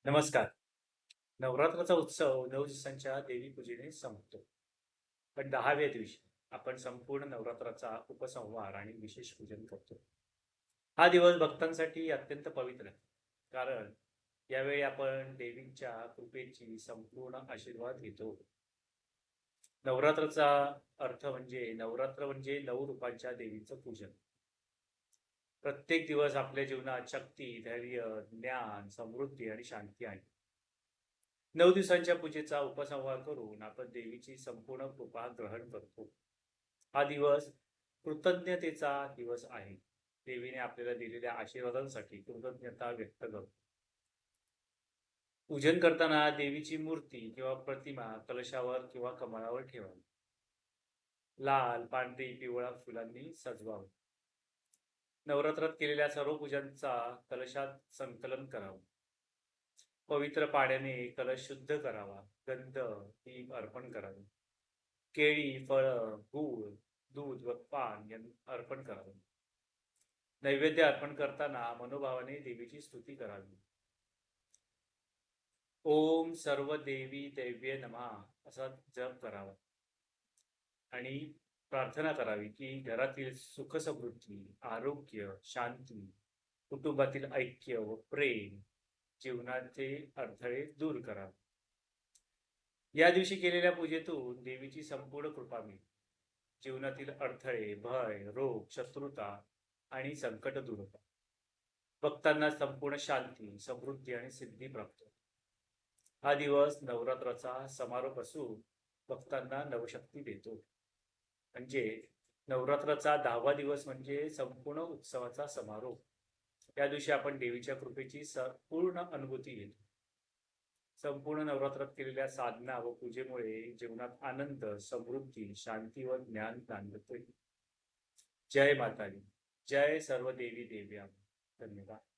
नमस्कार. नवरात्राचा उत्सव 9 दिवसांच्या देवीपूजेने संपतो. पण 10व्या दिवशी आपण संपूर्ण नवरात्राचा उपसंहार आणि विशेष पूजन करतो. हा दिवस भक्तांसाठी अत्यंत पवित्र आहे. कारण यावेळी आपण देवींच्या कृपेची संपूर्ण आशीर्वाद घेतो. नवरात्राचा नवरात्र म्हणजे 9 रूपांच्या देवीचं पूजन. प्रत्येक दिवस आपल्या जीवनात शक्ती, धैर्य, ज्ञान, समृद्धी आणि शांती आहे. 9 दिवसांच्या पूजेचा उपसंहार करून आपण देवीची संपूर्ण कृपा ग्रहण करतो. हा दिवस कृतज्ञतेचा दिवस आहे. देवीने आपल्याला दिलेल्या आशीर्वादांसाठी कृतज्ञता व्यक्त करतो. पूजन करताना देवीची मूर्ती किंवा प्रतिमा कलशावर किंवा कमळावर ठेवावी. लाल, पांढरी, पिवळ्या फुलांनी सजवावं. नवरात्रात केलेल्या सर्व पूजांचा कलशात संकलन करावं. पवित्र पाण्याने कलश शुद्ध करावा. गंध, दीप अर्पण करावे. केळी, फळं, गूळ, दूध व पान अर्पण करावे. नैवेद्य अर्पण करताना मनोभावाने देवीची स्तुती करावी. ओम सर्व देवी दैव्य नमः असा जप करावा आणि प्रार्थना करावी की घरातील सुख समृद्धी, आरोग्य, शांती, कुटुंबातील ऐक्य व प्रेम, जीवनाचे अडथळे दूर करावे. या दिवशी केलेल्या पूजेतून देवीची संपूर्ण कृपा मिळते. जीवनातील अडथळे, भय, रोग, शत्रुता आणि संकट दूर होतात. भक्तांना संपूर्ण शांती, समृद्धी आणि सिद्धी प्राप्त होते. हा दिवस नवरात्राचा समारोप असून भक्तांना नवशक्ती देतो. म्हणजे नवरात्राचा 10वा दिवस म्हणजे संपूर्ण उत्सवाचा समारोप. या दिवशी आपण देवीच्या कृपेची पूर्ण अनुभूती घेतो. संपूर्ण नवरात्रात केलेल्या साधना व पूजेमुळे जीवनात आनंद, समृद्धी, शांती व ज्ञान नांदते. जय माता दी. जय सर्व देवी देव्या. धन्यवाद.